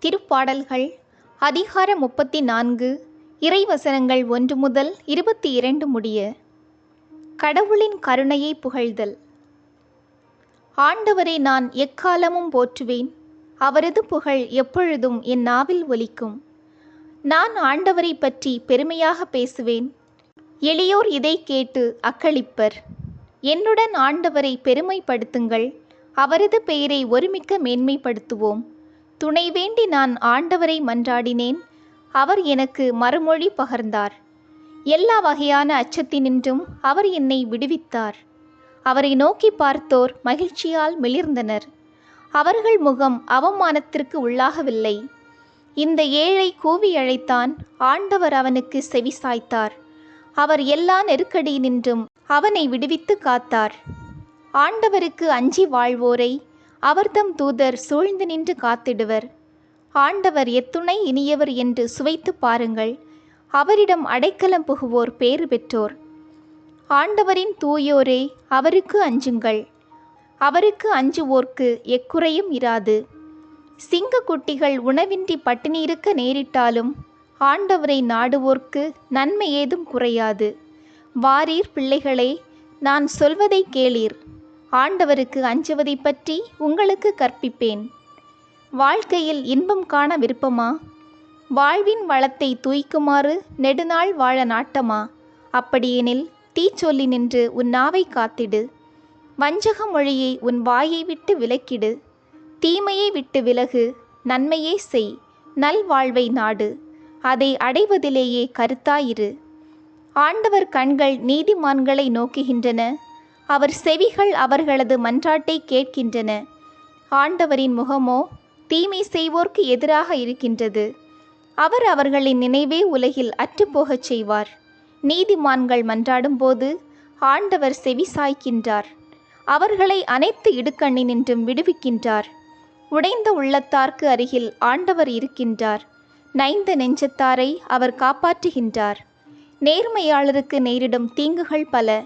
திருப்பாடல்கள் அதிகாரம் 34 இறைவசனங்கள் 1 முதல் 22 முடிய. கடவுளின் கருணையை புகழ்தல். ஆண்டவரை நான் எக்காலமும் போற்றுவேன், அவரது புகழ் எப்பொழுதும் என் நாவில் ஒலிக்கும். நான் ஆண்டவரை பற்றி பெருமையாக பேசுவேன், எளியோர் இதை கேட்டு அக்களிப்பர். என்னுடன் ஆண்டவரை பெருமைப்படுத்துங்கள், அவரது பெயரை ஒருமிக்க மேன்மைப்படுத்துவோம். துணை வேண்டி நான் ஆண்டவரை மன்றாடினேன், அவர் எனக்கு மறுமொழி பகர்ந்தார். எல்லா வகையான அச்சத்தினின்றும் அவர் என்னை விடுவித்தார். அவரை நோக்கி பார்த்தோர் மகிழ்ச்சியால் மிளிர்ந்தனர். அவர்கள் முகம் அவமானத்திற்கு உள்ளாகவில்லை. இந்த ஏழை கூவி அழைத்தான், ஆண்டவர் அவனுக்கு செவிசாய்த்தார். அவர் எல்லா நெருக்கடியினின்றும் அவனை விடுவித்து காத்தார். ஆண்டவருக்கு அஞ்சி வாழ்வோரை அவர்தம் தூதர் சூழ்ந்து நின்று காத்திடுவர். ஆண்டவர் எத்துணை இனியவர் என்று சுவைத்து பாருங்கள், அவரிடம் அடைக்கலம் புகுவோர் பேறு பெற்றோர். ஆண்டவரின் தூயோரே, அவருக்கு அஞ்சுங்கள், அவருக்கு அஞ்சுவோர்க்கு எக்குறையும் இராது. சிங்கக்குட்டிகள் உணவின்றி பட்டினி இருக்க நேரிட்டாலும் ஆண்டவரை நாடுவோர்க்கு நன்மை ஏதும் குறையாது. வாரீர் பிள்ளைகளே, நான் சொல்வதை கேளீர். ஆண்டவருக்கு அஞ்சுவதை பற்றி உங்களுக்கு கற்பிப்பேன். வாழ்க்கையில் இன்பம் காண விருப்பமா? வாழ்வின் வளத்தை தூய்க்குமாறு நெடுநாள் வாழ நாட்டமா? அப்படியெனில் தீச்சொல்லி நின்று உன் நாவை காத்திடு. வஞ்சக மொழியை உன் வாயை விட்டு விலக்கிடு. தீமையை விட்டு விலகு, நன்மையே செய், நல்வாழ்வை நாடு, அதை அடைவதிலேயே கருத்தாயிரு. ஆண்டவர் கண்கள் நீதிமான்களை நோக்குகின்றன, அவர் செவிகள் அவர்களது மன்றாட்டை கேட்கின்றன. ஆண்டவரின் முகமோ தீமை செய்வோர்க்கு எதிராக இருக்கின்றது. அவர் அவர்களின் நினைவே உலகில் அற்றுப்போகச் செய்வார். நீதிமான்கள் மன்றாடும்போது ஆண்டவர் செவி சாய்க்கின்றார். அவர்களை அனைத்து இடுக்கண்ணினின்றும் விடுவிக்கின்றார். உடைந்த உள்ளத்தார்க்கு அருகில் ஆண்டவர் இருக்கின்றார். நைந்த நெஞ்சத்தாரை அவர் காப்பாற்றுகின்றார். நேர்மையாளருக்கு நேரிடும் தீங்குகள் பல,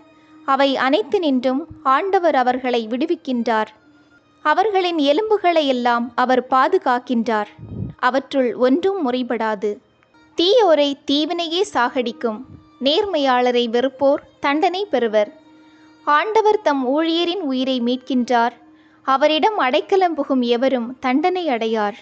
அவை அனைத்து நின்றும் ஆண்டவர் அவர்களை விடுவிக்கின்றார். அவர்களின் எலும்புகளை எல்லாம் அவர் பாதுகாக்கின்றார். அவற்றுள் ஒன்றும் முறைபடாது. தீயோரை தீவினையே சாகடிக்கும், நேர்மையாளரை வெறுப்போர் தண்டனை பெறுவர். ஆண்டவர் தம் ஊழியரின் உயிரை மீட்கின்றார். அவரிடம் அடைக்கலம் புகும் எவரும் தண்டனை அடையார்.